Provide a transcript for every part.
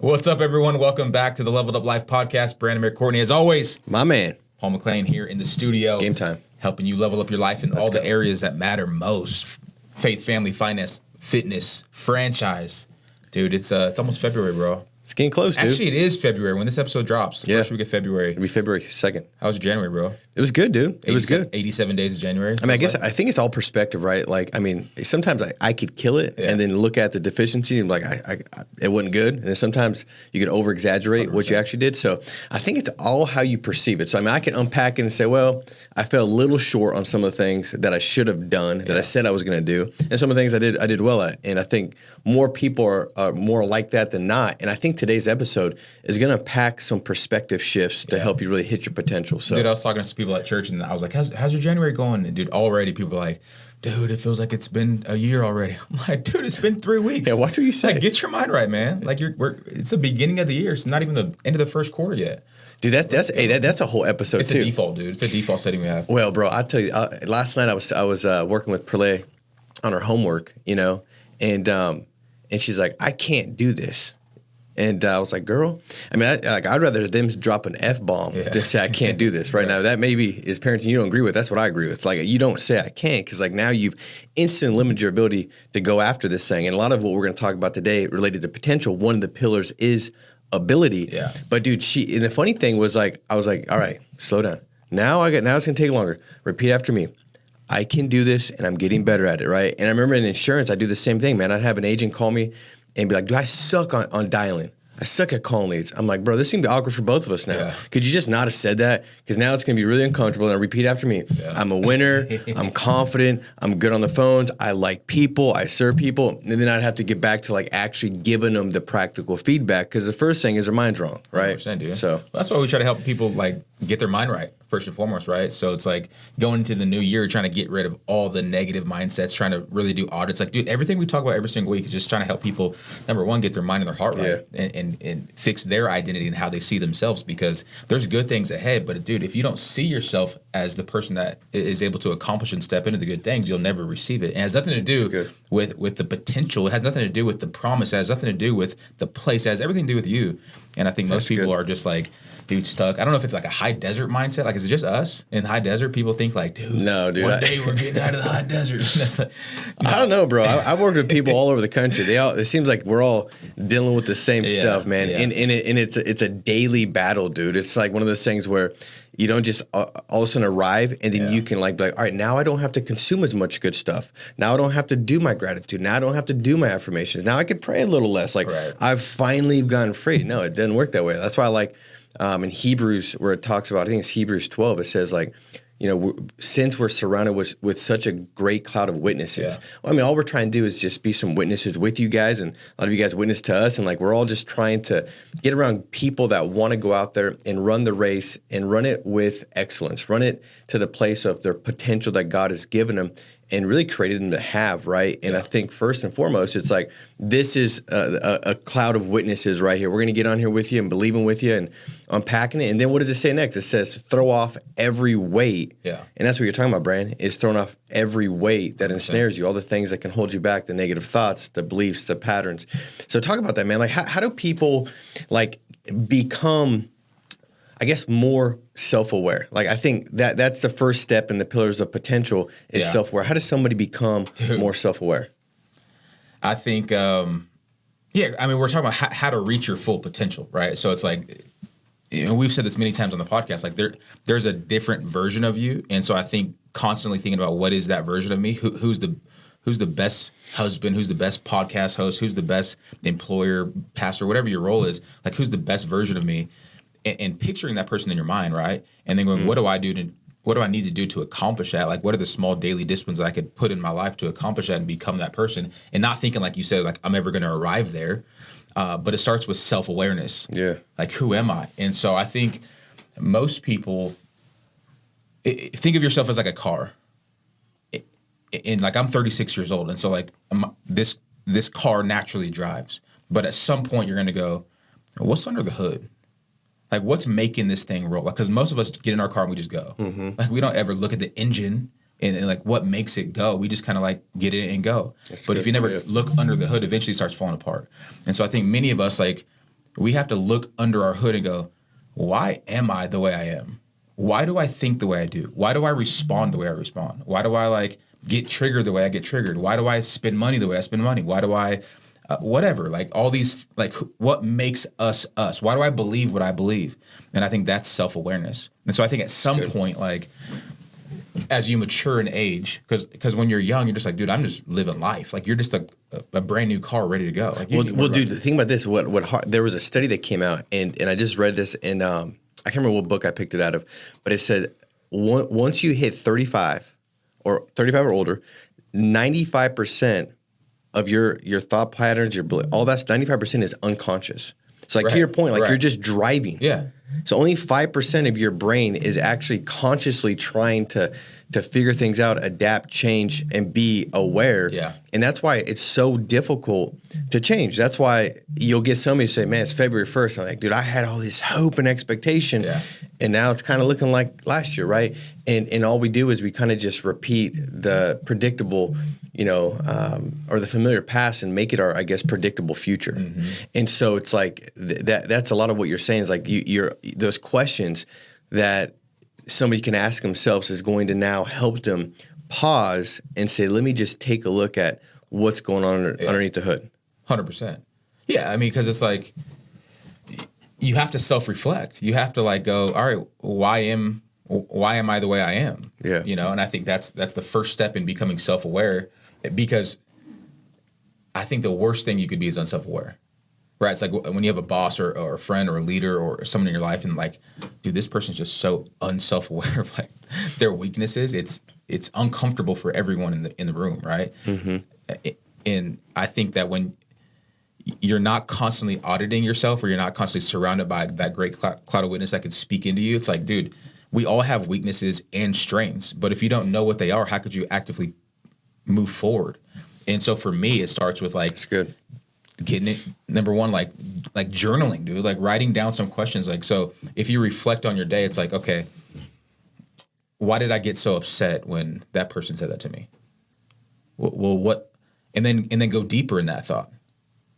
What's up, everyone? Welcome back to the Leveled Up Life podcast. Branamier, Courtney, as always. My man. Paul McClain here in the studio. Game time. Helping you level up your life in all the areas that matter most. Faith, family, finance, fitness, franchise. Dude, it's almost February, bro. It's getting close, dude. Actually, it is February when this episode drops. First week of February. It'll be February 2nd. How was January, bro? It was good, dude. It was good. 87 days of January. I mean, I think it's all perspective, right? Like, I mean, sometimes I could kill it and then look at the deficiency and like, it wasn't good. And then sometimes you can over exaggerate what you actually did. So I think it's all how you perceive it. So I mean, I can unpack it and say, well, I fell a little short on some of the things that I should have done, that I said I was going to do. And some of the things I did well at. And I think more people are more like that than not. And I think today's episode is going to pack some perspective shifts to help you really hit your potential. So, dude, I was talking to some people at church and I was like, how's your January going? And dude, already people are like, dude, it feels like it's been a year already. I'm like, dude, it's been 3 weeks. Yeah, watch what you say. Like, get your mind right, man. Like, it's the beginning of the year. It's not even the end of the first quarter yet. Dude, that's a whole episode it's too. It's a default, dude. It's a default setting we have. Well, bro, I'll tell you. Last night I was working with Perle on her homework, and she's like, I can't do this. And I was like, girl, I mean, I'd rather them drop an F-bomb than say I can't do this right now. That maybe is parenting you don't agree with. That's what I agree with. Like, you don't say I can't because, like, now you've instantly limited your ability to go after this thing. And a lot of what we're going to talk about today related to potential, one of the pillars is ability. Yeah. But, dude, and the funny thing was, like, I was like, all right, slow down. Now it's going to take longer. Repeat after me. I can do this, and I'm getting better at it, right? And I remember in insurance, I do the same thing, man. I'd have an agent call me and be like, dude, I suck on dialing. I suck at calling leads. I'm like, bro, this seems awkward for both of us now. Yeah. Could you just not have said that? Because now it's going to be really uncomfortable. And repeat after me. Yeah. I'm a winner. I'm confident. I'm good on the phones. I like people. I serve people. And then I'd have to get back to like actually giving them the practical feedback because the first thing is their mind's wrong, right? 100%, dude. So that's why we try to help people like get their mind right first and foremost, right? So it's like going into the new year, trying to get rid of all the negative mindsets, trying to really do audits. Like, dude, everything we talk about every single week is just trying to help people, number one, get their mind and their heart right and fix their identity and how they see themselves because there's good things ahead. But, dude, if you don't see yourself as the person that is able to accomplish and step into the good things, you'll never receive it. And it has nothing to do with the potential. It has nothing to do with the promise. It has nothing to do with the place. It has everything to do with you. And I think most people are just like, dude, stuck. I don't know if it's like a high desert mindset. Like, is it just us in high desert? People think like, dude, no, dude, one day we're getting out of the high desert. I don't know, bro. I've worked with people all over the country. It seems like we're all dealing with the same stuff, man. Yeah. And it's a daily battle, dude. It's like one of those things where you don't just all of a sudden arrive and then you can like be like, all right, now I don't have to consume as much good stuff. Now I don't have to do my gratitude. Now I don't have to do my affirmations. Now I could pray a little less. Like I've finally gotten free. No, it doesn't work that way. That's why I like in Hebrews where it talks about, I think it's Hebrews 12, it says like, since we're surrounded with such a great cloud of witnesses. Well, I mean, all we're trying to do is just be some witnesses with you guys, and a lot of you guys witness to us, and like we're all just trying to get around people that want to go out there and run the race and run it with excellence, run it to the place of their potential that God has given them and really created them to have, right? And I think first and foremost, it's like this is a cloud of witnesses right here. We're going to get on here with you and believing with you and unpacking it. And then what does it say next? It says throw off every weight. Yeah. And that's what you're talking about, Brian, is throwing off every weight that ensnares you, all the things that can hold you back, the negative thoughts, the beliefs, the patterns. So talk about that, man. Like how do people like become, I guess, more self-aware? Like, I think that's the first step in the pillars of potential is self-aware. How does somebody become more self-aware? I think, I mean, we're talking about how to reach your full potential, right? So it's like, we've said this many times on the podcast, like there's a different version of you. And so I think constantly thinking about what is that version of me? Who's the best husband? Who's the best podcast host? Who's the best employer, pastor, whatever your role is? Like, who's the best version of me? And picturing that person in your mind, right? And then going, what do I need to do to accomplish that? Like, what are the small daily disciplines that I could put in my life to accomplish that and become that person? And not thinking, like you said, like I'm ever going to arrive there. But it starts with self-awareness. Yeah. Like, who am I? And so I think most people think of yourself as like a car. And like, I'm 36 years old. And so like this car naturally drives. But at some point you're going to go, what's under the hood? Like, what's making this thing roll? Like, because most of us get in our car and we just go. Mm-hmm. Like, we don't ever look at the engine and like what makes it go. We just kind of like get in and go. That's but if you never look under the hood, eventually it starts falling apart. And so I think many of us, like, we have to look under our hood and go, why am I the way I am? Why do I think the way I do? Why do I respond the way I respond? Why do I like get triggered the way I get triggered? Why do I spend money the way I spend money? Why do I, whatever, like all these, like what makes us us? Why do I believe what I believe? And I think that's self-awareness. And so I think at some point, like as you mature in age, because when you're young, you're just like, dude, I'm just living life. Like you're just a brand new car ready to go. Like, well, dude, the thing about this, there was a study that came out, and I just read this, and I can't remember what book I picked it out of, but it said once you hit 35 or older, 95% of your thought patterns, all that's 95% is unconscious. So like to your point, like you're just driving. Yeah. So only 5% of your brain is actually consciously trying to figure things out, adapt, change, and be aware. Yeah. And that's why it's so difficult to change. That's why you'll get somebody say, man, it's February 1st. I'm like, dude, I had all this hope and expectation. Yeah. And now it's kind of looking like last year, right? And all we do is we kind of just repeat the predictable, or the familiar past and make it our, I guess, predictable future. Mm-hmm. And so it's like that's a lot of what you're saying is like you're those questions that somebody can ask themselves is going to now help them pause and say, let me just take a look at what's going on underneath the hood. 100%. Yeah, I mean, because it's like you have to self-reflect. You have to like go, all right, why am I the way I am? Yeah. And I think that's the first step in becoming self-aware, because I think the worst thing you could be is unself-aware. Right, it's like when you have a boss or a friend or a leader or someone in your life, and like, dude, this person's just so unself-aware of like their weaknesses. It's uncomfortable for everyone in the room, right? Mm-hmm. And I think that when you're not constantly auditing yourself, or you're not constantly surrounded by that great cloud of witness that could speak into you, it's like, dude, we all have weaknesses and strengths, but if you don't know what they are, how could you actively move forward? And so for me, it starts with like, that's good. Getting it, number one, like journaling, dude, like writing down some questions. Like, so if you reflect on your day, it's like, okay, why did I get so upset when that person said that to me? Well, what? And then go deeper in that thought.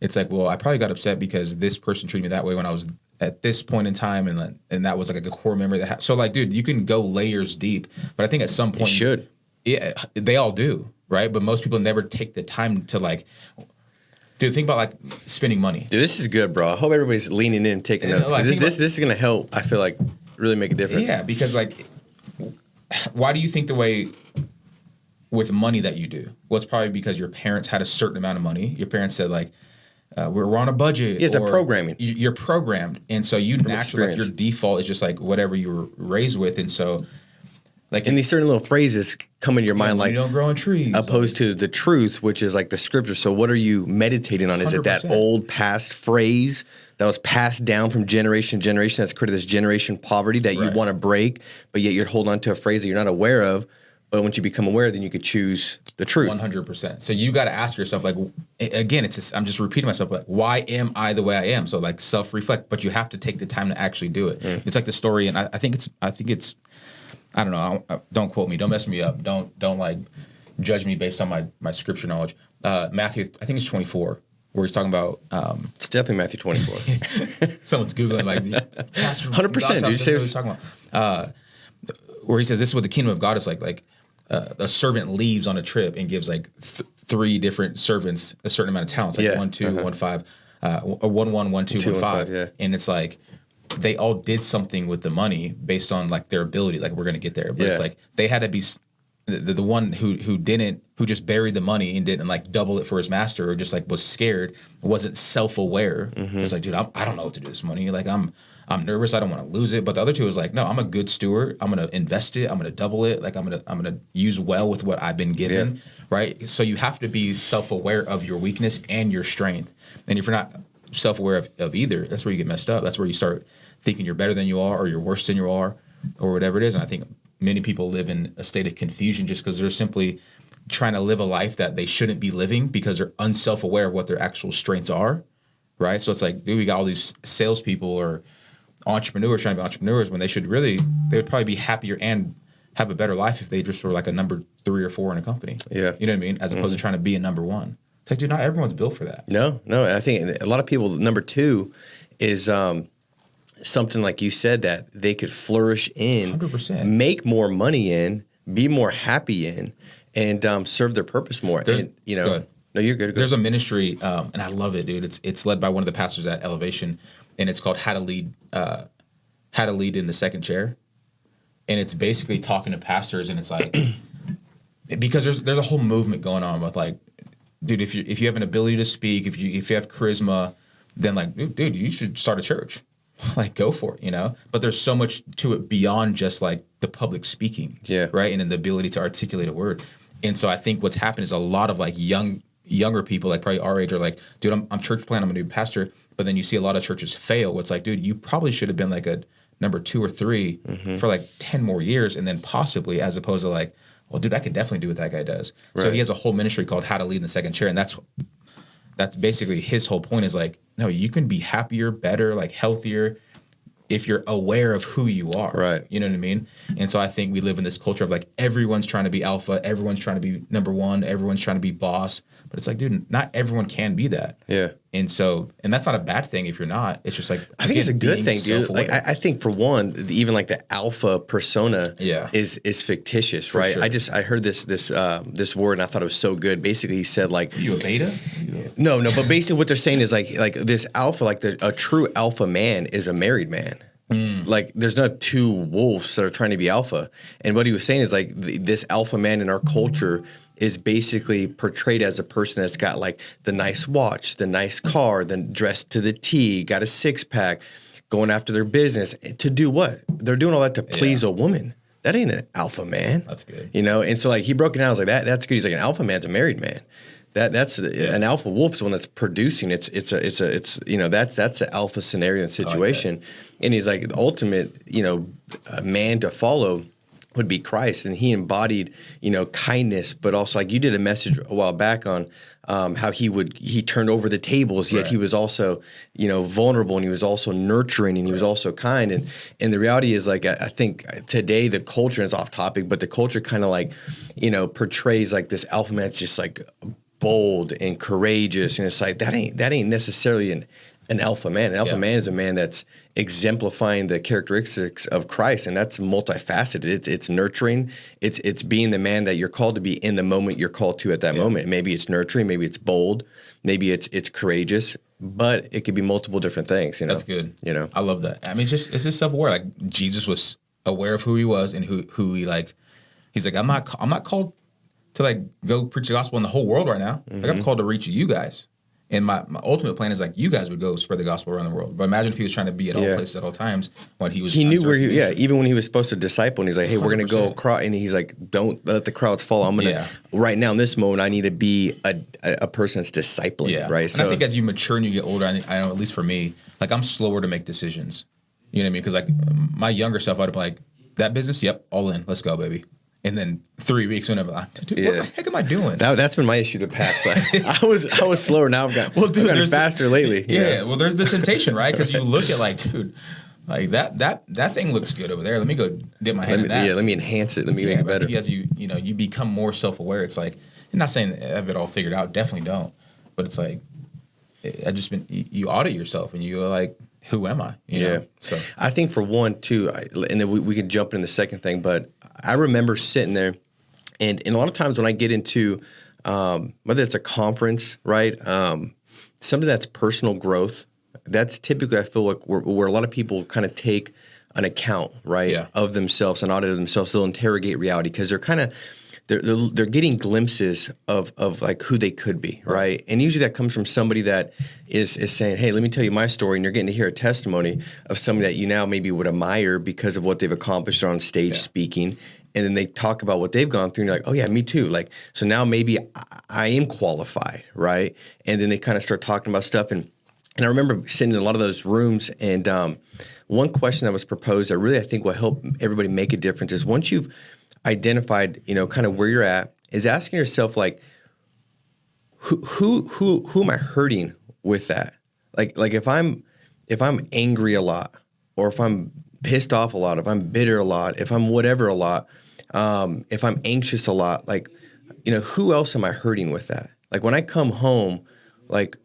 It's like, well, I probably got upset because this person treated me that way when I was at this point in time, and that was like a core memory that so like, dude, you can go layers deep, but I think at some point you should. Yeah, they all do, right? But most people never take the time to like. Dude, think about like spending money. Dude, this is good, bro. I hope everybody's leaning in and taking notes. This is going to help, I feel like, really make a difference. Yeah, because like, why do you think the way with money that you do? Well, it's probably because your parents had a certain amount of money. Your parents said like, we're on a budget. Yeah, it's a programming. You're programmed. And so you naturally, like your default is just like whatever you were raised with. And so like, and these certain little phrases come into your mind, like, you don't grow on trees, opposed to the truth, which is like the scripture. So what are you meditating on? Is 100%. It that old past phrase that was passed down from generation to generation that's created this generation poverty that you want to break, but yet you're holding on to a phrase that you're not aware of? But once you become aware, then you could choose the truth. 100%. So you got to ask yourself, like, again, I'm just repeating myself, like, why am I the way I am? So like self-reflect, but you have to take the time to actually do it. It's like the story, and I think it's. I don't know. Don't quote me. Don't mess me up. Don't like judge me based on my scripture knowledge. Matthew, I think it's 24, where he's talking about. It's definitely Matthew 24. Someone's googling like, 100%. Dude, what he's talking about. Where he says this is what the kingdom of God is like. Like a servant leaves on a trip and gives like three different servants a certain amount of talents, like 1, 2, 1, 5, or 1, 1, 1, 2, 1, 5, and it's like. They all did something with the money based on like their ability. Like we're going to get there, but it's like they had to be the one who just buried the money and didn't like double it for his master, or just like was scared, wasn't self-aware. It was like, dude, I don't know what to do with this money. Like I'm nervous. I don't want to lose it. But the other two was like, no, I'm a good steward. I'm going to invest it. I'm going to double it. Like I'm going to use well with what I've been given. Yeah. Right. So you have to be self-aware of your weakness and your strength. And if you're not self-aware of either, that's where you get messed up. That's where you start thinking you're better than you are, or you're worse than you are, or whatever it is. And I think many people live in a state of confusion just because they're simply trying to live a life that they shouldn't be living because they're unself-aware of what their actual strengths are, right? So it's like, dude, we got all these salespeople or entrepreneurs trying to be entrepreneurs when they would probably be happier and have a better life if they just were like a number 3 or 4 in a company. Yeah. You know what I mean? As opposed to trying to be a number 1. It's like, dude, not everyone's built for that. No. I think a lot of people, number 2 is something like you said that they could flourish in, 100%. Make more money in, be more happy in, and serve their purpose more. And, you know, go ahead. No, you're good. There's a ministry, and I love it, dude. It's led by one of the pastors at Elevation, and it's called How to Lead in the Second Chair, and it's basically talking to pastors, and it's like because there's a whole movement going on with like, dude, if you have an ability to speak, if you have charisma, then like, dude, you should start a church. Like, go for it, you know? But there's so much to it beyond just like the public speaking, right? And then the ability to articulate a word. And so I think what's happened is a lot of like younger people, like probably our age, are like, dude, I'm church planter, I'm a new pastor. But then you see a lot of churches fail. It's like, dude, you probably should have been like a number 2 or 3 for like 10 more years, and then possibly, as opposed to like, well, dude, I could definitely do what that guy does. Right. So he has a whole ministry called How to Lead in the Second Chair, and that's basically his whole point is like, no, you can be happier, better, like healthier if you're aware of who you are. Right. You know what I mean? And so I think we live in this culture of like everyone's trying to be alpha, everyone's trying to be number one, everyone's trying to be boss. But it's like, dude, not everyone can be that. Yeah. And that's not a bad thing if you're not. It's just like, I think it's a good thing, dude. Like I think for one, even like the alpha persona is fictitious, right? Sure. I heard this word and I thought it was so good. Basically, he said like, are you a beta? No, but basically what they're saying is like this alpha, like a true alpha man is a married man. Like there's not 2 wolves that are trying to be alpha. And what he was saying is like this alpha man in our culture is basically portrayed as a person that's got like the nice watch, the nice car, then dressed to the T, got a 6-pack, going after their business. To do what? They're doing all that to please a woman. That ain't an alpha man. That's good. You know? And so like he broke it down. I was like, that's good. He's like, an alpha man's a married man. That's an alpha wolf's one that's producing. It's you know, that's the alpha scenario and situation. Like, and he's like, the ultimate, you know, man to follow would be Christ, and he embodied, you know, kindness, but also like you did a message a while back on how he turned over the tables, yet he was also, you know, vulnerable, and he was also nurturing, and he was also kind, and the reality is like I think today the culture, and it's off topic, but the culture kind of like, you know, portrays like this alpha man. It's just like bold and courageous, and it's like that ain't necessarily an alpha man. An alpha man is a man that's exemplifying the characteristics of Christ, and that's multifaceted. It's nurturing. It's being the man that you're called to be in the moment you're called to at that moment. Maybe it's nurturing, maybe it's bold, maybe it's courageous, but it could be multiple different things. You know, that's good. You know, I love that. I mean, it's just self-aware. Like Jesus was aware of who he was and who he like. He's like, I'm not called to like go preach the gospel in the whole world right now. Like I'm called to reach you guys. And my ultimate plan is like you guys would go spread the gospel around the world. But imagine if he was trying to be at all places at all times when he was. He knew where even when he was supposed to disciple, and he's like, hey, 100%. We're going to go across. And he's like, don't let the crowds follow. I'm going to, right now in this moment, I need to be a person that's discipling, right? And I think as you mature and you get older, I know at least for me, like I'm slower to make decisions. You know what I mean? Because like my younger self, I'd be like, that business, yep, all in, let's go, baby. And then 3 weeks, whenever, dude, what the heck am I doing? That's been my issue the past. Like, I was slower. Now I've gotten faster lately. Yeah. Well, there's the temptation, right? Because you look at like, dude, like that thing looks good over there. Let me go dip my hand in that. Yeah, let me enhance it. Let me make it better. As you become more self-aware. It's like, I'm not saying I have it all figured out. Definitely don't. But it's like, you audit yourself and you go like, who am I? You know? So I think for one, too, and then we could jump in the second thing, but I remember sitting there, and a lot of times when I get into whether it's a conference, right, something that's personal growth, that's typically I feel like where a lot of people kind of take an account, right, of themselves, an audit of themselves. They'll interrogate reality because they're kind of they're getting glimpses of like who they could be, right? And usually that comes from somebody that is saying, hey, let me tell you my story, and you're getting to hear a testimony of somebody that you now maybe would admire because of what they've accomplished on stage speaking, and then they talk about what they've gone through, and you're like, oh yeah, me too. Like, so now maybe I am qualified, right? And then they kind of start talking about stuff, and I remember sitting in a lot of those rooms, and one question that was proposed that really I think will help everybody make a difference is once you've identified, you know, kind of where you're at, is asking yourself like, who am I hurting with that? Like if I'm angry a lot, or if I'm pissed off a lot, if I'm bitter a lot, if I'm whatever a lot, if I'm anxious a lot, like, you know, who else am I hurting with that? Like when I come home, like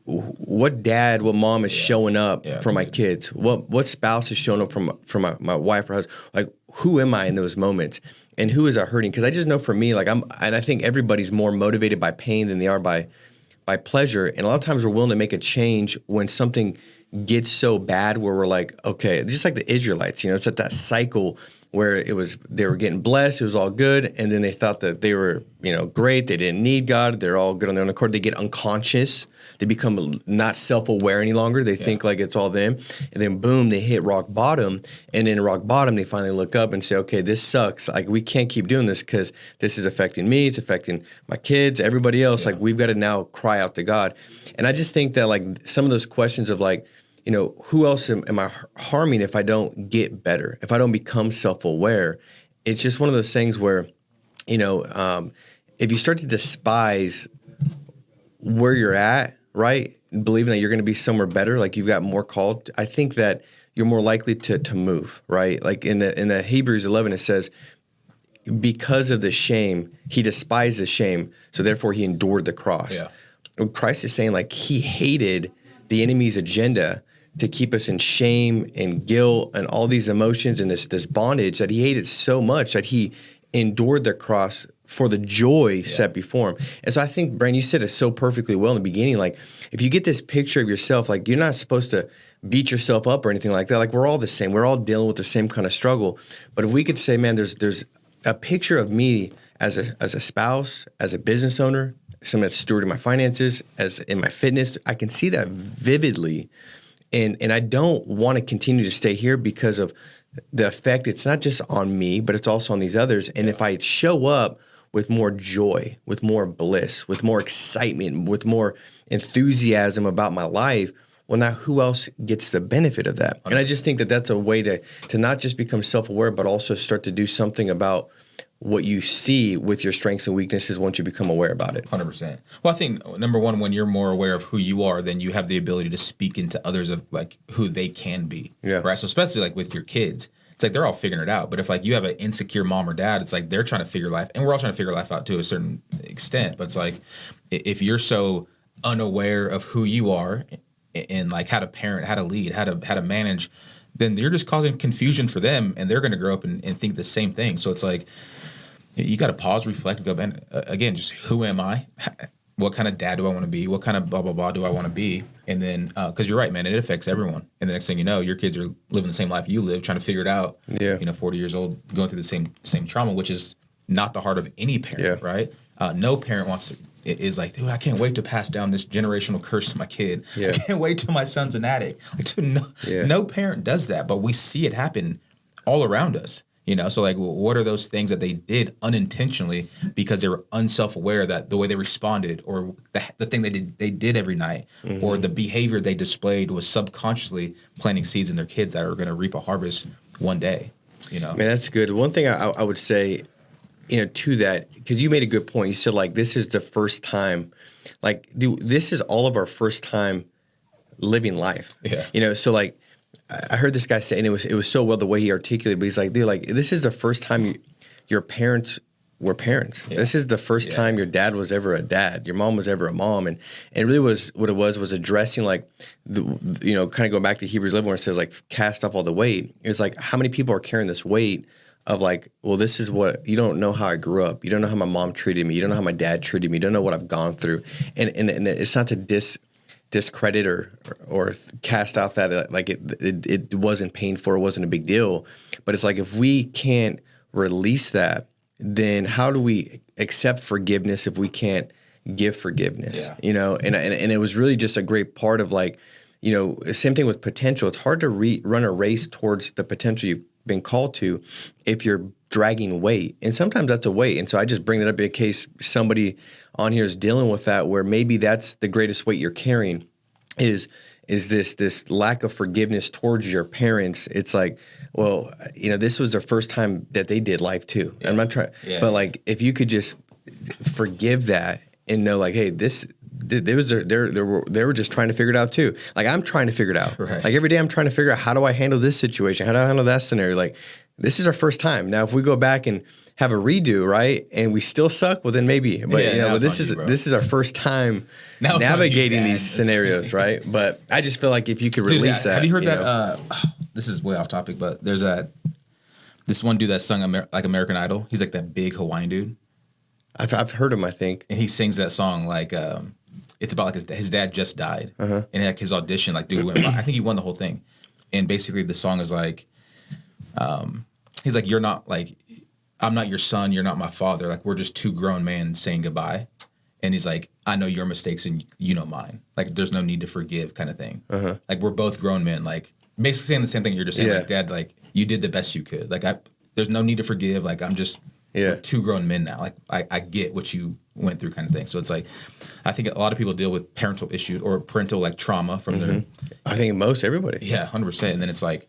what dad, what mom is showing up for my kids? What spouse is showing up from my wife or husband? Like, who am I in those moments? And who is I hurting? Because I just know for me, like and I think everybody's more motivated by pain than they are by pleasure. And a lot of times we're willing to make a change when something gets so bad where we're like, okay, just like the Israelites, it's at that cycle where they were getting blessed, it was all good, and then they thought that they were, great, they didn't need God, they're all good on their own accord, they get unconscious, they become not self-aware any longer, they think like it's all them, and then boom, they hit rock bottom, and in rock bottom, they finally look up and say, okay, this sucks, like we can't keep doing this because this is affecting me, it's affecting my kids, everybody else, like we've got to now cry out to God. And I just think that like some of those questions of like, who else am I harming if I don't get better, if I don't become self-aware? It's just one of those things where, if you start to despise where you're at, right, believing that you're going to be somewhere better, like you've got more called, I think that you're more likely to move, right? Like in the Hebrews 11, it says, because of the shame, he despised the shame, so therefore he endured the cross. Yeah. Christ is saying like he hated the enemy's agenda to keep us in shame and guilt and all these emotions and this bondage, that he hated so much that he endured the cross for the joy set before him. And so I think, Brandon, you said it so perfectly well in the beginning. Like, if you get this picture of yourself, like you're not supposed to beat yourself up or anything like that. Like, we're all the same. We're all dealing with the same kind of struggle. But if we could say, man, there's a picture of me as a spouse, as a business owner, someone that's stewarding my finances, as in my fitness, I can see that vividly. And I don't want to continue to stay here because of the effect. It's not just on me, but it's also on these others. And if I show up with more joy, with more bliss, with more excitement, with more enthusiasm about my life, well, now who else gets the benefit of that? 100%. And I just think that that's a way to not just become self-aware, but also start to do something about what you see with your strengths and weaknesses once you become aware about it. 100%. Well, I think, number one, when you're more aware of who you are, then you have the ability to speak into others of like who they can be. Yeah. Right. So especially like with your kids, it's like they're all figuring it out. But if like you have an insecure mom or dad, it's like they're trying to figure life, and we're all trying to figure life out to a certain extent. But it's like if you're so unaware of who you are and like how to parent, how to lead, how to manage, then you're just causing confusion for them, and they're going to grow up and think the same thing. So it's like, you got to pause, reflect, and go, man, again, just who am I? What kind of dad do I want to be? What kind of blah, blah, blah do I want to be? And then, because you're right, man, it affects everyone. And the next thing you know, your kids are living the same life you live, trying to figure it out. Yeah. 40 years old, going through the same trauma, which is not the heart of any parent, right? No parent is like, dude, I can't wait to pass down this generational curse to my kid. Yeah. I can't wait till my son's an addict. Like, dude, no parent does that, but we see it happen all around us. So like, what are those things that they did unintentionally because they were unself-aware that the way they responded, or the thing they did every night, or the behavior they displayed was subconsciously planting seeds in their kids that are going to reap a harvest one day. Man, that's good. One thing I would say, to that, because you made a good point. You said like, this is the first time, like, dude, this is all of our first time living life. Yeah. So like, I heard this guy say, and it was so well the way he articulated, but he's like, dude, like, this is the first time your parents were parents. Yeah. This is the first time your dad was ever a dad. Your mom was ever a mom. And really was what it was addressing like, kind of going back to Hebrews 11 where it says like, cast off all the weight. It's like, how many people are carrying this weight of like, well, this is what, you don't know how I grew up. You don't know how my mom treated me. You don't know how my dad treated me. You don't know what I've gone through. And it's not to discredit or cast out that like it wasn't painful or wasn't a big deal, but it's like, if we can't release that, then how do we accept forgiveness if we can't give forgiveness? And it was really just a great part of like, same thing with potential. It's hard to run a race towards the potential you've been called to if you're dragging weight, and sometimes that's a weight. And so I just bring that up in case somebody on here is dealing with that, where maybe that's the greatest weight you're carrying is this lack of forgiveness towards your parents. It's like, well, this was their first time that they did life too. Yeah. I'm not trying, but like, if you could just forgive that and know like, hey, this they were just trying to figure it out too. Like I'm trying to figure it out. Right. Like every day I'm trying to figure out how do I handle this situation? How do I handle that scenario? Like this is our first time. Now if we go back and have a redo, right, and we still suck, well then maybe. But but this is our first time navigating these scenarios, right? But I just feel like if you could release that. Have you heard that? This is way off topic, but there's this one dude that sung like American Idol. He's like that big Hawaiian dude. I've heard him, I think. And he sings that song like it's about like his dad just died, and like his audition, like dude went. I think he won the whole thing, and basically the song is like, he's like, you're not like, I'm not your son, you're not my father. Like we're just two grown men saying goodbye, and he's like, I know your mistakes and you know mine. Like there's no need to forgive, kind of thing. Like we're both grown men, like basically saying the same thing you're just saying. Like Dad, like you did the best you could. Like there's no need to forgive. Like I'm just. We're two grown men now. Like I get what you went through, kind of thing. So it's like, I think a lot of people deal with parental issues or parental like trauma from their. I think most everybody. Yeah, 100%. And then it's like,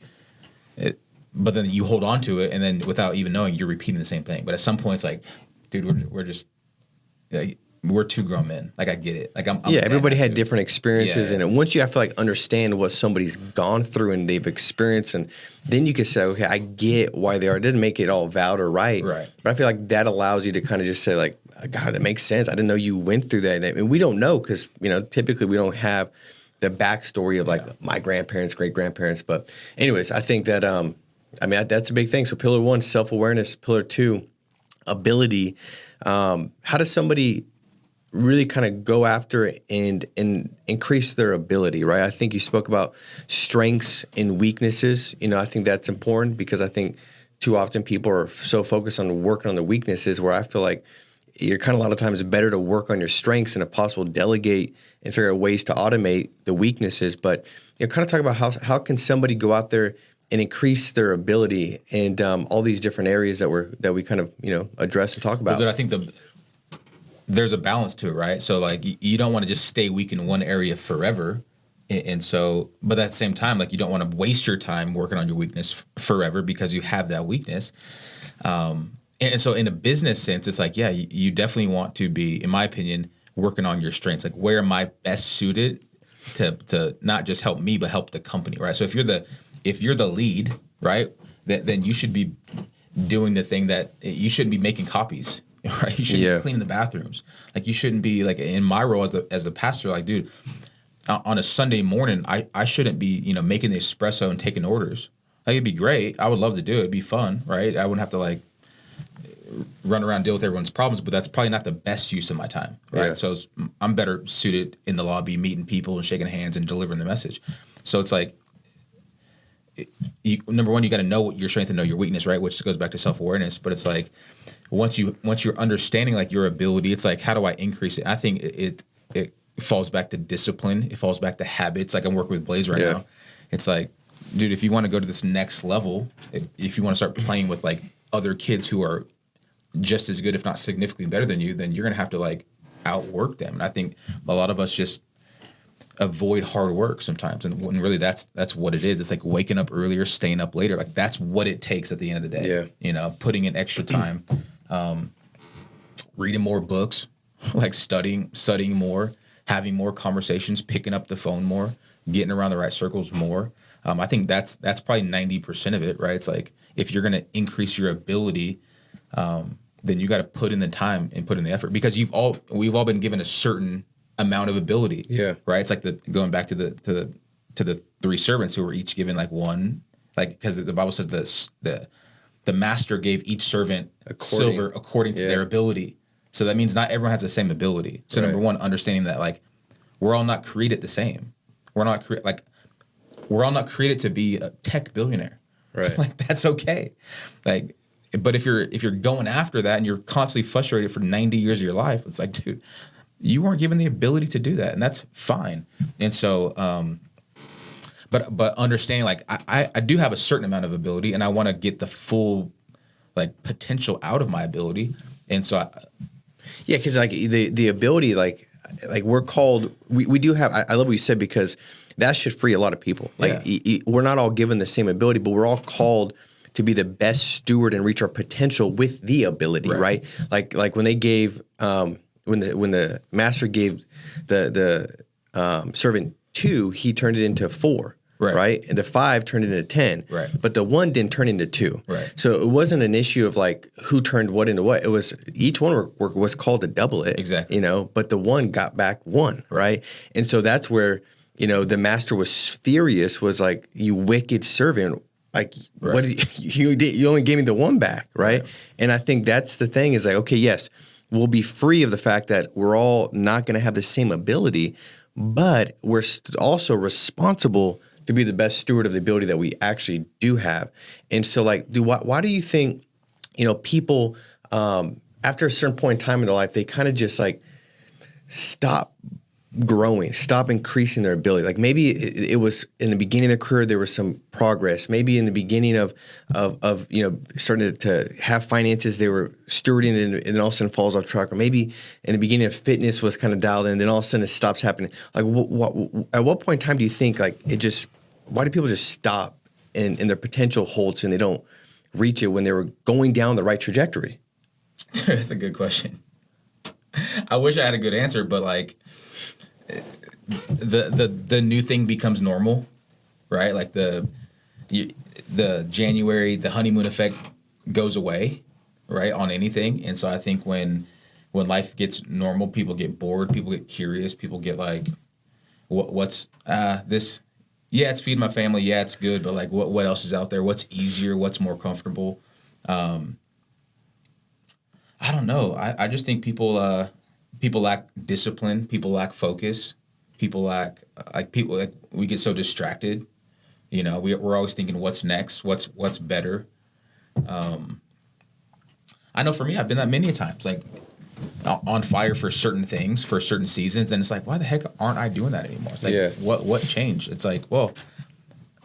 but then you hold on to it, and then without even knowing, you're repeating the same thing. But at some point, it's like, dude, we're just. We're two grown men. Like I get it. Like I'm everybody had different experiences, and once you have to like understand what somebody's gone through and they've experienced, and then you can say, okay, I get why they are. It doesn't make it all valid or right. But I feel like that allows you to kind of just say like, God, that makes sense. I didn't know you went through that, and we don't know because typically we don't have the backstory of like my grandparents, great grandparents. But anyways, I think that that's a big thing. So pillar 1, self-awareness. Pillar 2, ability. How does somebody really kind of go after it and increase their ability, right? I think you spoke about strengths and weaknesses. I think that's important because I think too often people are so focused on working on the weaknesses where I feel like you're kind of a lot of times better to work on your strengths and if possible delegate and figure out ways to automate the weaknesses. But kind of talk about how can somebody go out there and increase their ability and all these different areas that we kind of address and talk about. But I think there's a balance to it, right? So like you don't want to just stay weak in one area forever, and so but at the same time, like you don't want to waste your time working on your weakness forever because you have that weakness. And so in a business sense, it's like you definitely want to be, in my opinion, working on your strengths. Like where am I best suited to not just help me but help the company, right? So if you're the lead, right, then you should be doing the thing that you shouldn't be making copies, right? You shouldn't be cleaning the bathrooms. Like you shouldn't be like in my role as a pastor, like, dude, on a Sunday morning, I shouldn't be, making the espresso and taking orders. Like it'd be great. I would love to do it. It'd be fun, right? I wouldn't have to like run around and deal with everyone's problems, but that's probably not the best use of my time, right? Yeah. So I'm better suited in the lobby, meeting people and shaking hands and delivering the message. So it's like, number one, you got to know your strength and know your weakness, right? Which goes back to self-awareness. But it's like once you're understanding like your ability, it's like how do I increase it? I think it falls back to discipline. It falls back to habits. Like I'm working with Blaze right now. It's like, dude, if you want to go to this next level, if you want to start playing with like other kids who are just as good, if not significantly better than you, then you're gonna have to like outwork them. And I think a lot of us just avoid hard work sometimes, and when really that's what it is. It's like waking up earlier, staying up later. Like that's what it takes at the end of the day. Putting in extra time, reading more books, like studying more, having more conversations, picking up the phone more, getting around the right circles more. I think that's probably 90% of it, right? It's like if you're gonna increase your ability, then you got to put in the time and put in the effort, because we've all been given a certain amount of ability. Right. It's like going back to the 3 servants who were each given like one, like, because the Bible says the master gave each servant silver according to their ability. So that means not everyone has the same ability. So number one, understanding that like we're all not created the same. We're all not created to be a tech billionaire. Right. Like that's okay. Like, but if you're going after that and you're constantly frustrated for 90 years of your life, it's like, dude, you weren't given the ability to do that, and that's fine. And so, but understanding like I do have a certain amount of ability, and I want to get the full like potential out of my ability. And so, because like the ability, like we're called, we do have. I love what you said, because that should free a lot of people. Like we're not all given the same ability, but we're all called to be the best steward and reach our potential with the ability, right? Like when they gave when the master gave the servant 2, he turned it into 4. Right. And the 5 turned into 10. Right. But the 1 didn't turn into 2. Right. So it wasn't an issue of like who turned what into what. It was each one was called to double it. Exactly. But the 1 got back 1. Right. And so that's where, the master was furious, was like, you wicked servant. Like, what did you did? You only gave me the 1 back. Right. And I think that's the thing is like, okay, yes, we'll be free of the fact that we're all not going to have the same ability, but we're also responsible to be the best steward of the ability that we actually do have. And so like, why do you think, people, after a certain point in time in their life, they kind of just like stop growing, stop increasing their ability? Like maybe it was in the beginning of their career, there was some progress. Maybe in the beginning of starting to have finances, they were stewarding and then all of a sudden falls off track. Or maybe in the beginning of fitness was kind of dialed in, and then all of a sudden it stops happening. Like at what point in time do you think like why do people just stop and their potential halts and they don't reach it when they were going down the right trajectory? That's a good question. I wish I had a good answer, but like the new thing becomes normal, right? Like the January, the honeymoon effect goes away, right, on anything. And so I think when life gets normal, people get bored, people get curious, people get like, what's this? Yeah, it's feeding my family. Yeah, it's good. But like, what else is out there? What's easier? What's more comfortable? I don't know. I just think people lack discipline. People lack focus. People lack we get so distracted. We're always thinking what's next, what's better. I know for me, I've been that many times, like on fire for certain things, for certain seasons, and it's like, why the heck aren't I doing that anymore? It's like, what changed? It's like, well,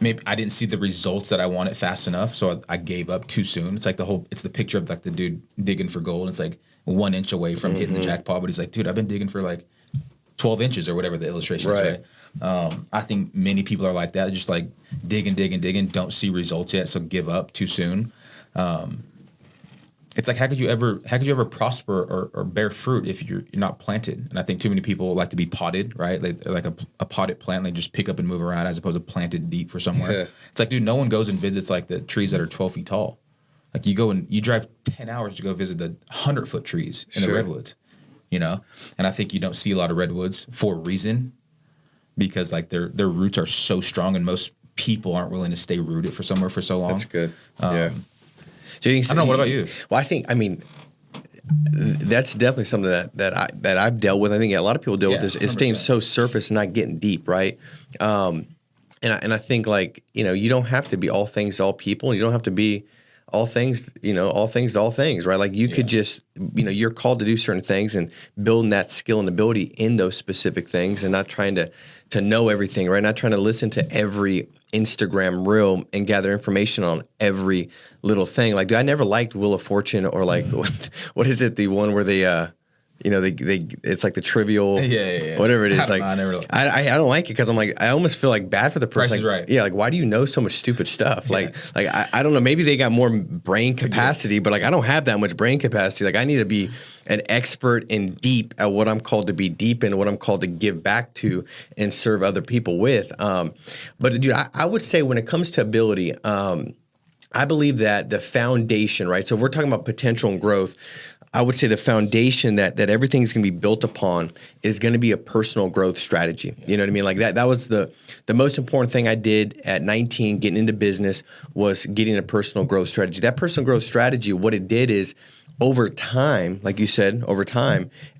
maybe I didn't see the results that I wanted fast enough, so I gave up too soon. It's like it's the picture of like the dude digging for gold. It's like 1 inch away from hitting the jackpot, but he's like, dude, I've been digging for like 12 inches or whatever the illustration is, right? I think many people are like that, just like digging, don't see results yet, so give up too soon. It's like, how could you ever prosper or bear fruit if you're not planted? And I think too many people like to be potted, right? They're like a potted plant. They just pick up and move around as opposed to planted deep for somewhere. Yeah. It's like, dude, no one goes and visits like the trees that are 12 feet tall. Like you go and you drive 10 hours to go visit the 100-foot trees in the redwoods, And I think you don't see a lot of redwoods for a reason, because like their roots are so strong, and most people aren't willing to stay rooted for somewhere for so long. That's good. Yeah. So I don't know. What about you? Well, that's definitely something that I've dealt with. I think a lot of people deal with this, is staying so surface and not getting deep, right? And I think like, you don't have to be all things to all people. You don't have to be all things, all things to all things, right? Like you could just, you're called to do certain things and building that skill and ability in those specific things, and not trying to know everything, right? Not trying to listen to every Instagram reel and gather information on every little thing. Like, dude, I never liked Wheel of Fortune, or like, what is it? The one where they it's like the trivial, whatever it is. I don't like it, because I'm like, I almost feel like bad for the person. Price is Right. Yeah, like, why do you know so much stupid stuff? Like I don't know. Maybe they got more brain capacity, but like I don't have that much brain capacity. Like I need to be an expert and deep at what I'm called to be deep in, what I'm called to give back to and serve other people with. But dude, I would say when it comes to ability, I believe that the foundation, right? So if we're talking about potential and growth, I would say the foundation that everything's going to be built upon is going to be a personal growth strategy. You know what I mean? Like that was the most important thing I did at 19, getting into business, was getting a personal growth strategy. That personal growth strategy, what it did is, over time, like you said,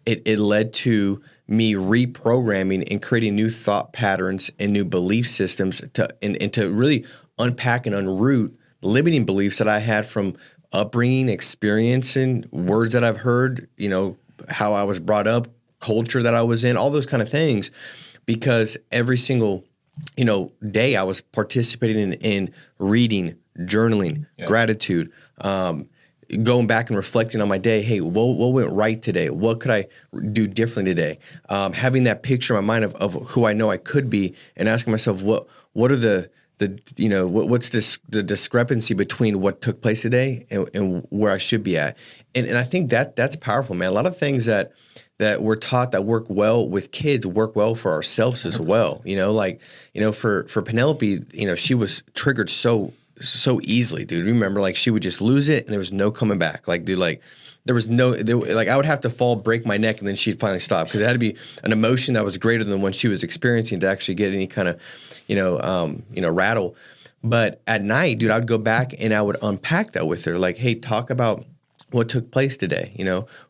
it led to me reprogramming and creating new thought patterns and new belief systems to really unpack and unroot limiting beliefs that I had from upbringing, experiencing, words that I've heard, how I was brought up, culture that I was in, all those kind of things. Because every single, day I was participating in reading, journaling, gratitude, going back and reflecting on my day. Hey, what went right today? What could I do differently today? Having that picture in my mind of who I know I could be, and asking myself, what are what's the discrepancy between what took place today and where I should be at. And I think that's powerful, man. A lot of things that that we're taught that work well with kids work well for ourselves as well. For Penelope, she was triggered so easily, dude. Remember, like, she would just lose it and there was no coming back. Like, dude, like, I would have to fall, break my neck, and then she'd finally stop, because it had to be an emotion that was greater than what she was experiencing to actually get any kind of, rattle. But at night, dude, I would go back and I would unpack that with her. Like, hey, talk about what took place today.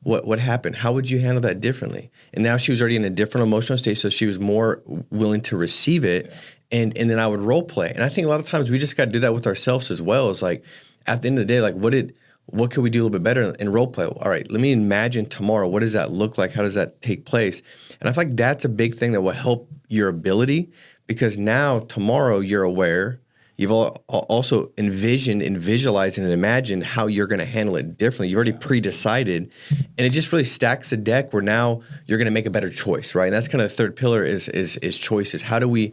What happened? How would you handle that differently? And now she was already in a different emotional state, so she was more willing to receive it. Yeah. And then I would role play. And I think a lot of times we just got to do that with ourselves as well. It's like, at the end of the day, like, what could we do a little bit better in role play? All right, let me imagine tomorrow. What does that look like? How does that take place? And I feel like that's a big thing that will help your ability, because now tomorrow you're aware. You've also envisioned and visualized and imagined how you're going to handle it differently. You've already pre-decided, and it just really stacks the deck where now you're going to make a better choice, right? And that's kind of the third pillar is choices. How do we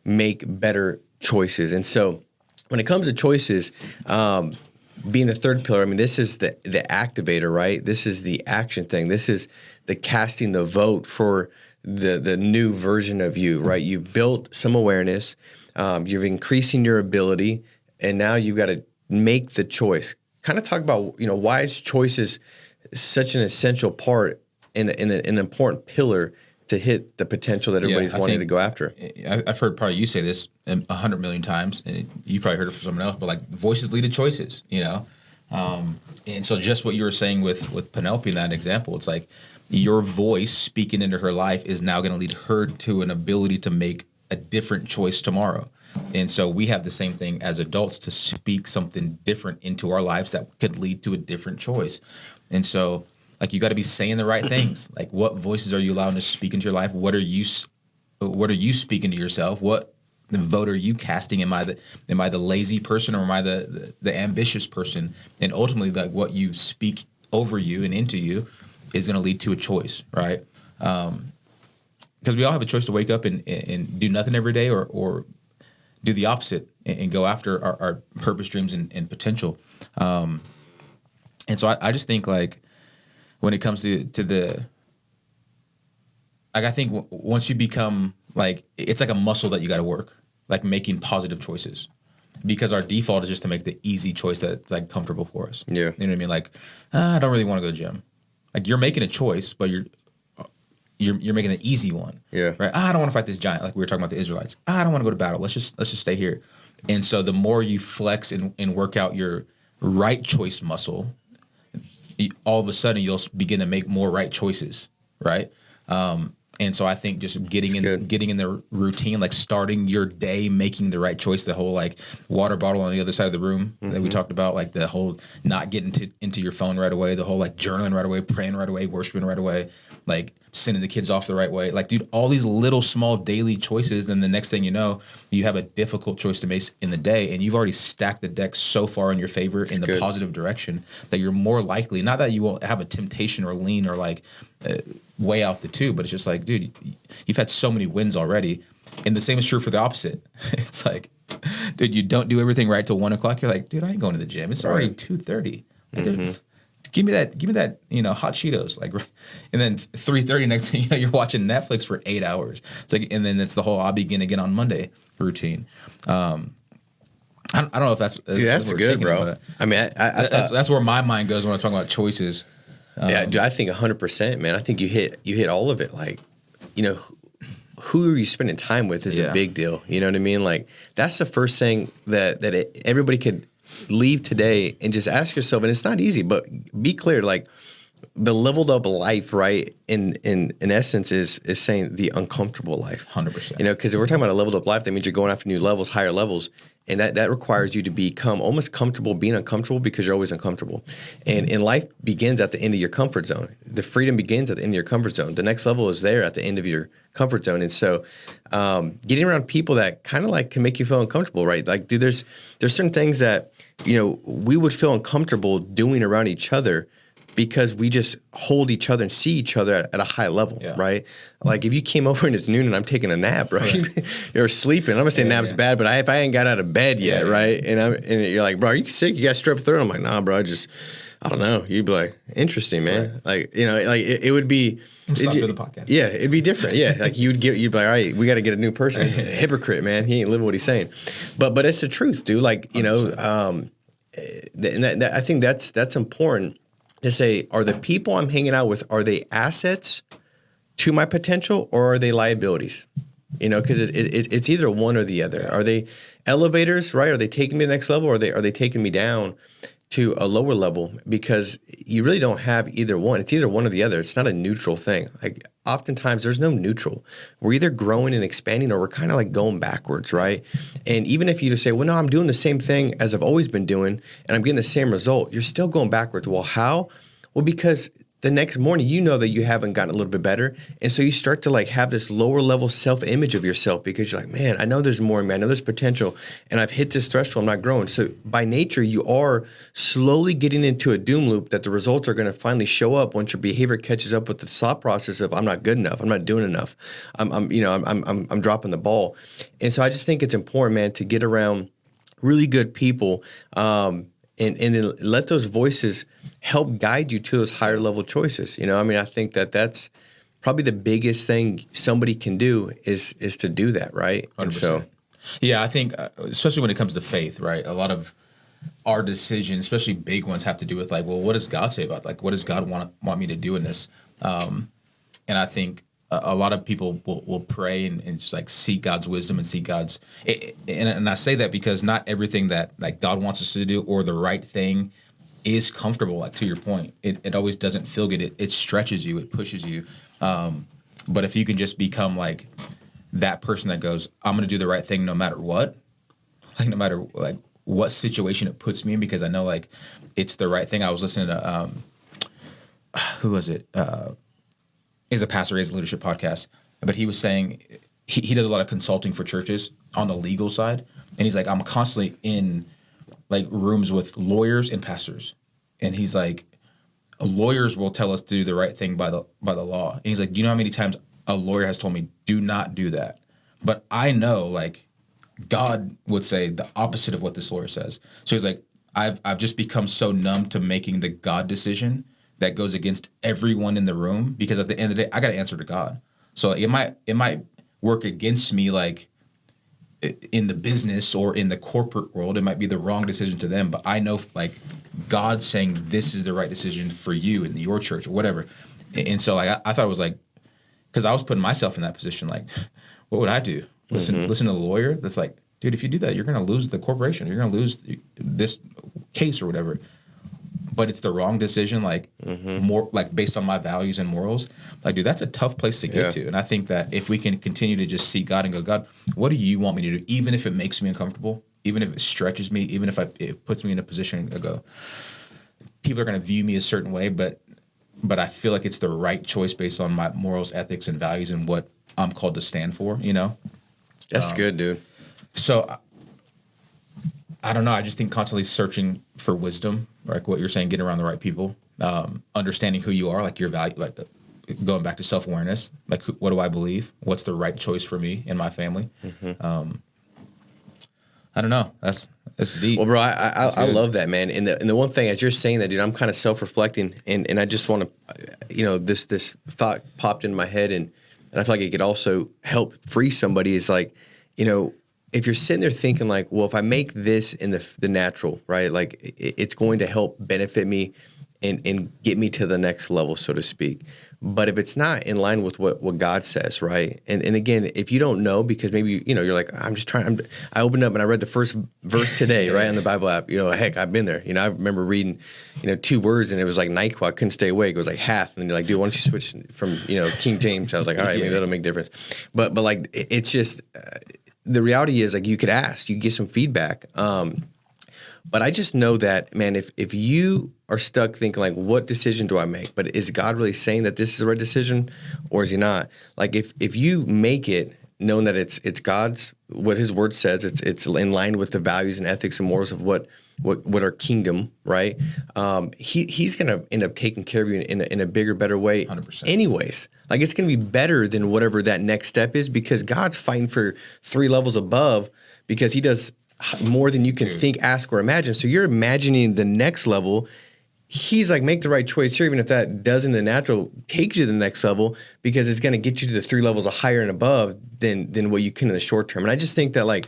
make better choices? And so when it comes to choices, being the third pillar, I mean, this is the activator, right? This is the action thing. This is the casting the vote for the new version of you, right? You've built some awareness. You're increasing your ability, and now you've got to make the choice. Kind of talk about, why is choices such an essential part and an important pillar to hit the potential that everybody's wanting to go after. I've heard probably you say this 100 million times, and you probably heard it from someone else, but like, voices lead to choices, and so just what you were saying with Penelope in that example, it's like your voice speaking into her life is now going to lead her to an ability to make a different choice tomorrow. And so we have the same thing as adults, to speak something different into our lives that could lead to a different choice. And so, like, you got to be saying the right things. Like, what voices are you allowing to speak into your life? What are you speaking to yourself? What the vote are you casting? Am I the lazy person, or am I the ambitious person? And ultimately, like, what you speak over you and into you is going to lead to a choice, right? Because we all have a choice to wake up and do nothing every day, or do the opposite and go after our purpose, dreams, and potential. And so I just think, like, when it comes to the, like, I think once you become, like, it's like a muscle that you got to work, like making positive choices, because our default is just to make the easy choice that's, like, comfortable for us. Yeah. You know what I mean? Like, I don't really want to go to the gym. Like, you're making a choice, but you're making the easy one. Yeah. Right. I don't want to fight this giant. Like we were talking about the Israelites. I don't want to go to battle. Let's just stay here. And so the more you flex and work out your right choice muscle, all of a sudden you'll begin to make more right choices. Right. And so I think just getting in the routine, like starting your day, making the right choice, the whole, like, water bottle on the other side of the room that we talked about, like the whole not getting into your phone right away, the whole, like, journaling right away, praying right away, worshiping right away, like sending the kids off the right way. Like, dude, all these little small daily choices, then the next thing you know, you have a difficult choice to make in the day, and you've already stacked the deck so far in your favor in the positive direction that you're more likely, not that you won't have a temptation or lean or, like, way out the two, but it's just like, dude, you've had so many wins already. And the same is true for the opposite. It's like, dude, you don't do everything right till 1 o'clock. You're like, dude, I ain't going to the gym. It's already 2:30. Like, give me that, hot Cheetos. Like, and then 3:30 next thing you know, you're watching Netflix for 8 hours. It's like, and then it's the whole I'll begin again on Monday routine. I don't know if that's dude, that's good, thinking, bro. I mean, that's where my mind goes when I'm talking about choices. Yeah, dude, I think 100%, man. I think you hit all of it. Like, who are you spending time with is a big deal. You know what I mean? Like, that's the first thing that everybody could leave today and just ask yourself. And it's not easy, but be clear. Like, the leveled up life, right? In essence, is saying the uncomfortable life. 100%. Because if we're talking about a leveled up life, that means you're going after new levels, higher levels. And that requires you to become almost comfortable being uncomfortable, because you're always uncomfortable. And life begins at the end of your comfort zone. The freedom begins at the end of your comfort zone. The next level is there at the end of your comfort zone. And so getting around people that kind of, like, can make you feel uncomfortable, right? Like, dude, there's certain things that, we would feel uncomfortable doing around each other, because we just hold each other and see each other at a high level, right? Like if you came over and it's noon and I'm taking a nap, right? You're sleeping. I'm gonna say nap's bad, but if I ain't got out of bed yet, right? And you're like, bro, are you sick? You got strep throat? I'm like, nah, bro, I don't know. You'd be like, interesting, man. Like, you know, like it would be. Stop doing the podcast. Yeah, it'd be different. Yeah, like you'd be like, all right, we got to get a new person. He's a hypocrite, man. He ain't living what he's saying. But it's the truth, dude. Like, you know, and I think that's important to say. Are the people I'm hanging out with, are they assets to my potential, or are they liabilities? You know, because it's either one or the other. Are they elevators, right? Are they taking me to the next level, or are they taking me down to a lower level? Because you really don't have either one. It's either one or the other. It's not a neutral thing. Like oftentimes there's no neutral. We're either growing and expanding, or we're kind of like going backwards, right? And even if you just say, well, no, I'm doing the same thing as I've always been doing and I'm getting the same result, you're still going backwards. Well, how? Well, because the next morning, you know that you haven't gotten a little bit better. And so you start to like have this lower level self-image of yourself, because you're like, man, I know there's more in me. I know there's potential, and I've hit this threshold. I'm not growing. So by nature, you are slowly getting into a doom loop that the results are going to finally show up once your behavior catches up with the thought process of I'm not good enough. I'm not doing enough. I'm dropping the ball. And so I just think it's important, man, to get around really good people, and let those voices help guide you to those higher level choices. You know, I mean, I think that's probably the biggest thing somebody can do is to do that, right? 100%. And so, yeah, I think especially when it comes to faith, right? A lot of our decisions, especially big ones, have to do with like, well, what does God say about, like, what does God want me to do in this? And I think a lot of people will pray and just like seek God's wisdom and seek God's, and I say that because not everything that like God wants us to do or the right thing is comfortable. Like to your point, it always doesn't feel good. It stretches you, it pushes you. But if you can just become like that person that goes, I'm going to do the right thing no matter what, like no matter like what situation it puts me in, because I know like it's the right thing. I was listening to who was it? He's a pastor, he has a leadership podcast, but he was saying he does a lot of consulting for churches on the legal side, and he's like, I'm constantly in like rooms with lawyers and pastors, and he's like, lawyers will tell us to do the right thing by the law, and he's like, do you know how many times a lawyer has told me do not do that? But I know like God would say the opposite of what this lawyer says. So he's like, I've just become so numb to making the God decision that goes against everyone in the room, because at the end of the day, I got to answer to God. So it might work against me, like in the business or in the corporate world, it might be the wrong decision to them, but I know like God's saying this is the right decision for you in your church or whatever. And so like I thought it was like, because I was putting myself in that position, like what would I do? Listen to the lawyer that's like, dude, if you do that, you're going to lose the corporation. You're going to lose this case or whatever. But it's the wrong decision, like more like based on my values and morals. Like, dude, that's a tough place to get to. And I think that if we can continue to just seek God and go, God, what do you want me to do? Even if it makes me uncomfortable, even if it stretches me, even if it puts me in a position to go, people are going to view me a certain way, but I feel like it's the right choice based on my morals, ethics, and values and what I'm called to stand for, you know? That's good, dude. So I don't know. I just think constantly searching for wisdom, like what you're saying, getting around the right people, understanding who you are, like your value, like going back to self-awareness, like what do I believe? What's the right choice for me and my family? I don't know. That's deep. Well, bro, I love that, man. And the one thing, as you're saying that, dude, I'm kind of self-reflecting, and I just want to, this thought popped in my head, and I feel like it could also help free somebody. Is like, if you're sitting there thinking like, well, if I make this in the natural, right, like it's going to help benefit me and get me to the next level, so to speak. But if it's not in line with what God says, right? And again, if you don't know, because maybe, you're like, I'm just trying, I opened up and I read the first verse today, right, on the Bible app. Heck, I've been there. I remember reading, 2 words and it was like NyQuil. I couldn't stay awake. It was like half. And then you're like, dude, why don't you switch from, King James? I was like, all right, maybe that'll make a difference. But like, it's just, the reality is like you could ask, you get some feedback. But I just know that, man, if you are stuck thinking like, what decision do I make? But is God really saying that this is the right decision, or is he not? Like if you make it knowing that it's God's, what his word says, it's in line with the values and ethics and morals of what our kingdom, right? He's going to end up taking care of you in a bigger, better way 100%. anyways. Like it's going to be better than whatever that next step is, because God's fighting for 3 levels above, because he does more than you can think, ask, or imagine. So you're imagining the next level. He's like, make the right choice here, even if that doesn't the natural take you to the next level, because it's going to get you to the 3 levels of higher and above than what you can in the short term. And I just think that, like,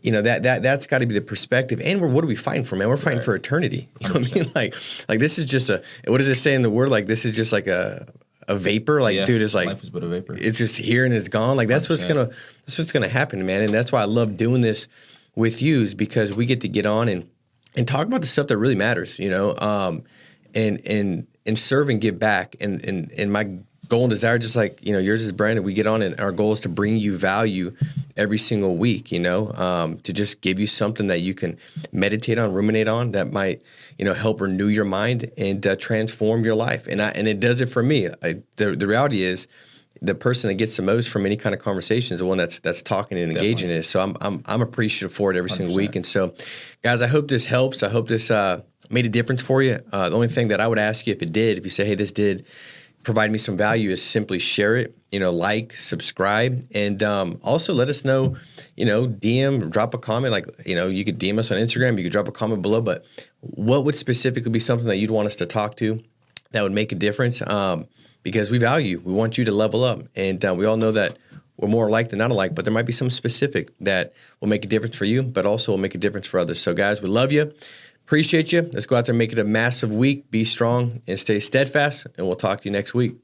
you know, that's got to be the perspective. And what are we fighting for, man? We're fighting for eternity. You know what I mean? Like this is just what does it say in the word? Like, this is just like a vapor. Like, dude, it's like, life is but a vapor. It's just here and it's gone. Like, that's what's gonna happen, man. And that's why I love doing this with you, is because we get to get on and talk about the stuff that really matters, you know, and serve and give back. And my goal and desire, just like, you know, yours is, Brandon, we get on and our goal is to bring you value every single week, you know, to just give you something that you can meditate on, ruminate on, that might, you know, help renew your mind and transform your life. And it does it for me. The reality is, the person that gets the most from any kind of conversation is the one that's talking and engaging in it. So I'm appreciative for it every single 100%. week. And so, guys, I hope this helps. I hope this made a difference for you. The only thing that I would ask you, if you say, hey, this did provide me some value, is simply share it, you know, like, subscribe, and also let us know, you know, DM, drop a comment. Like, you know, you could DM us on Instagram, you could drop a comment below, but what would specifically be something that you'd want us to talk to that would make a difference? Because we want you to level up. And we all know that we're more alike than not alike, but there might be something specific that will make a difference for you, but also will make a difference for others. So, guys, we love you. Appreciate you. Let's go out there and make it a massive week. Be strong and stay steadfast, and we'll talk to you next week.